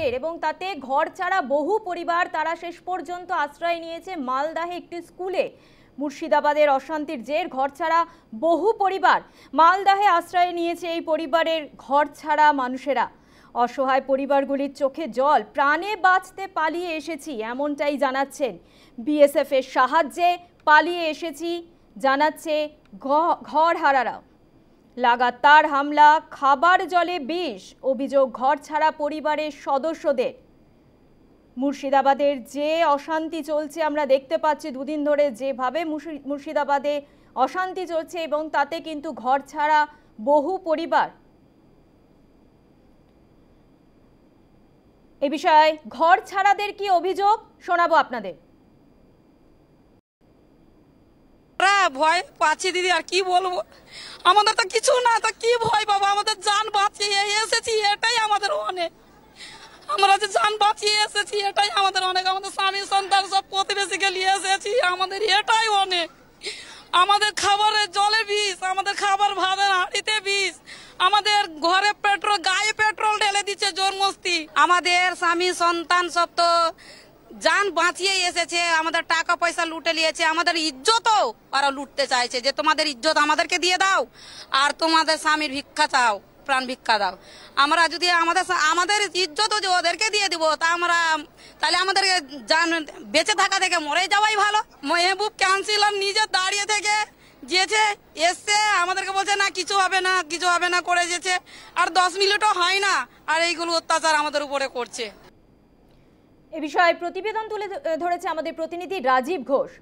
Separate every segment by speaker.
Speaker 1: জের এবং তাতে ঘর ছাড়া বহু পরিবার তারা শেষ পর্যন্ত আশ্রয় নিয়েছে মালদাহে একটি স্কুলে। মুর্শিদাবাদের অশান্তির জের ঘর ছাড়া বহু পরিবার মালদাহে আশ্রয় নিয়েছে এই পরিবারের ঘর ছাড়া মানুষেরা। অসহায় পরিবারগুলির চোখে জল, প্রাণে বাঁচতে পালিয়ে এসেছি এমনটাই জানাচ্ছেন। বিএসএফ এর সাহায্যে পালিয়ে এসেছি জানাচ্ছে ঘরহারারা। লাগাতার হামলা, খাবার জলে বিষ, অভিযোগ ঘর ছাড়া পরিবারের সদস্যদের। মুর্শিদাবাদের যে অশান্তি চলছে আমরা দেখতে পাচ্ছি দুদিন ধরে যেভাবে মুর্শিদাবাদে অশান্তি চলছে এবং তাতে কিন্তু ঘর ছাড়া বহু পরিবার। এ বিষয়ে ঘর ছাড়াদের কি অভিযোগ শোনাবো আপনাদের।
Speaker 2: ভয় পাচ্ছি দিদি, আর কি বলবো, আমাদের তো কিছু না, তো কি ভয় বাবা, আমাদের জান বাঁচিয়ে এসেছি এটাই আমাদের অনেক। আমরা যে জান বাঁচিয়ে এসেছি এটাই আমাদের অনেক। আমাদের স্বামী সন্তান সব প্রতিবেশীকে নিয়ে এসেছি, আমাদের এটাই অনেক। আমাদের খাবারের জলে বিষ, আমাদের খাবার ভাতের হাঁড়িতে বিষ, আমাদের ঘরে পেট্রোল, গায়ে পেট্রোল ঢেলে দিচ্ছে জোর মস্তি। আমাদের স্বামী সন্তান সব তো জান বাঁচিয়ে এসেছে, আমাদের টাকা পয়সা লুটে নিয়েছে, আমাদের ইজ্জতও ওরা লুটতে চাইছে যে তোমাদের ইজ্জত আমাদেরকে দিয়ে দাও আর তোমাদের স্বামীর ভিক্ষা চাও, প্রাণ ভিক্ষা দাও। আমরা যদি আমাদের ইজ্জত যে ওদেরকে দিয়ে দিব তাহলে আমাদের জান বেঁচে থাকা থেকে মরে যাওয়াই ভালো। মেহবুব কাউন্সিলর নিজে দাঁড়িয়ে থেকে যেছে এসছে, আমাদেরকে বলছে না কিছু হবে না, কিছু হবে না করে যেছে, আর 10 মিনিটও হয় না আর এইগুলো অত্যাচার আমাদের উপরে করছে।
Speaker 1: এ বিষয়ে প্রতিবেদন তুলে ধরেছে আমাদের প্রতিনিধি রাজীব ঘোষ।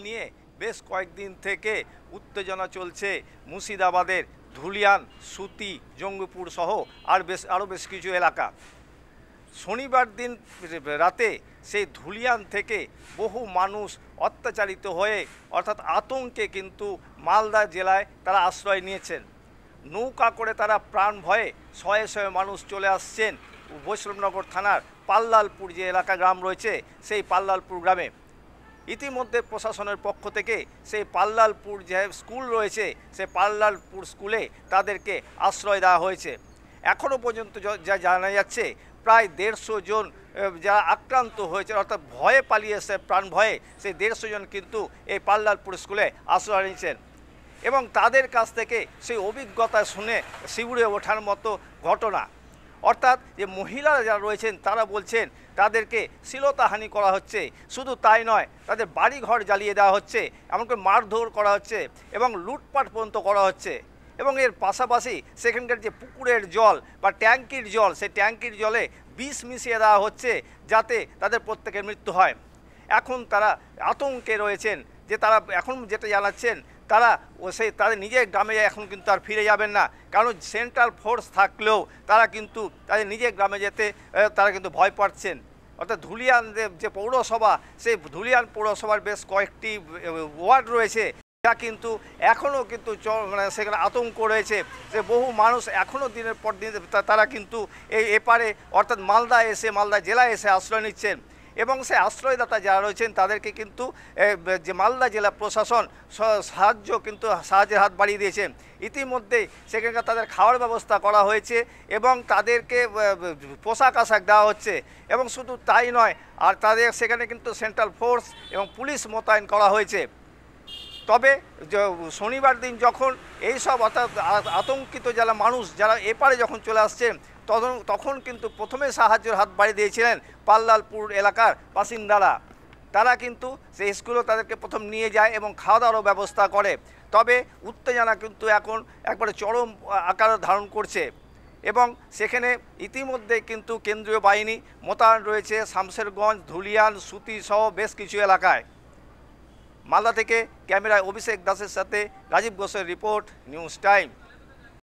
Speaker 3: নিয়ে বেশ কয়েকদিন থেকে উত্তেজনা চলছে মুর্শিদাবাদের ধুলিয়ান, সুতি, জঙ্গিপুর সহ আরও বেশ কিছু এলাকা। শনিবার দিন রাতে সেই ধুলিয়ান থেকে বহু মানুষ অত্যাচারিত হয়ে অর্থাৎ আতঙ্কে কিন্তু মালদা জেলায় তারা আশ্রয় নিয়েছেন। নৌকা করে তারা প্রাণ ভয়ে শয়ে শয়ে মানুষ চলে আসছেন বৈষ্ণবনগর থানার পাল্লালপুর যে এলাকা গ্রাম রয়েছে সেই পাল্লালপুর গ্রামে। ইতিমধ্যে প্রশাসনের পক্ষ থেকে সেই পাল্লালপুর যে স্কুল রয়েছে সেই পাল্লালপুর স্কুলে তাদেরকে আশ্রয় দেওয়া হয়েছে। এখনও পর্যন্ত যা জানা যাচ্ছে প্রায় 150 জন যারা আক্রান্ত হয়েছে অর্থাৎ ভয়ে পালিয়ে এসে প্রাণ ভয়ে সেই 150 জন কিন্তু এই পাল্লালপুর স্কুলে আশ্রয় নিয়েছেন এবং তাদের কাছ থেকে সেই অভিজ্ঞতা শুনে শিউরে ওঠার মতো ঘটনা। অর্থাৎ যে মহিলারা যারা রয়েছেন তারা বলছেন তাদেরকে শ্লীলতাহানি করা হচ্ছে, শুধু তাই নয় তাদের বাড়িঘর জ্বালিয়ে দেওয়া হচ্ছে, এমনকি মারধর করা হচ্ছে এবং লুটপাট পর্যন্ত করা হচ্ছে। এবং এর পাশাপাশি সেখানকার যে পুকুরের জল বা ট্যাঙ্কির জল সেই ট্যাঙ্কির জলে বিষ মিশিয়ে দেওয়া হচ্ছে যাতে তাদের প্রত্যেকের মৃত্যু হয়। এখন তারা আতঙ্কে রয়েছেন যে তারা এখন যেটা জানাচ্ছেন তাদের নিজের গ্রামে এখন কিন্তু আর ফিরে যাবেন না, কারণ সেন্ট্রাল ফোর্স থাকলেও তারা কিন্তু তাদের নিজের গ্রামে যেতে তারা কিন্তু ভয় পাচ্ছেন। অর্থাৎ ধুলিয়ান যে পৌরসভা সেই ধুলিয়ান পৌরসভার বেশ কয়েকটি ওয়ার্ড রয়েছে যা কিন্তু এখনও কিন্তু মানে সেখানে আতঙ্ক রয়েছে যে বহু মানুষ এখনও দিনের পর দিন তারা কিন্তু এপারে অর্থাৎ মালদা জেলায় এসে আশ্রয় নিচ্ছেন এবং সে আশ্রয়দাতা যারা রয়েছেন তাদেরকে কিন্তু যে মালদা জেলা প্রশাসন সাহায্যের হাত বাড়িয়ে দিয়েছেন। ইতিমধ্যে সেখানকার তাদের খাওয়ার ব্যবস্থা করা হয়েছে এবং তাদেরকে পোশাক আশাক দেওয়া হচ্ছে এবং শুধু তাই নয় আর তাদের সেখানে কিন্তু সেন্ট্রাল ফোর্স এবং পুলিশ মোতায়েন করা হয়েছে। তবে শনিবার দিন যখন এইসব অর্থাৎ আতঙ্কিত যারা মানুষ যারা এপারে যখন চলে আসছেন তখন কিন্তু প্রথমে সাহায্যের হাত বাড়িয়ে দিয়েছিলেন পাল্লালপুর এলাকার বাসিন্দারা। তারা কিন্তু সেই স্কুলে তাদেরকে প্রথম নিয়ে যায় এবং খাওয়া দাওয়ারও ব্যবস্থা করে। তবে উত্তেজনা কিন্তু এখন একবারে চরম আকার ধারণ করছে এবং সেখানে ইতিমধ্যে কিন্তু কেন্দ্রীয় বাহিনী মোতায়েন রয়েছে শামশেরগঞ্জ, ধুলিয়ান, সুতি সহ বেশ কিছু এলাকায়। মালদা থেকে ক্যামেরায় অভিষেক দাসের সাথে রাজীব ঘোষের রিপোর্ট, নিউজ টাইম।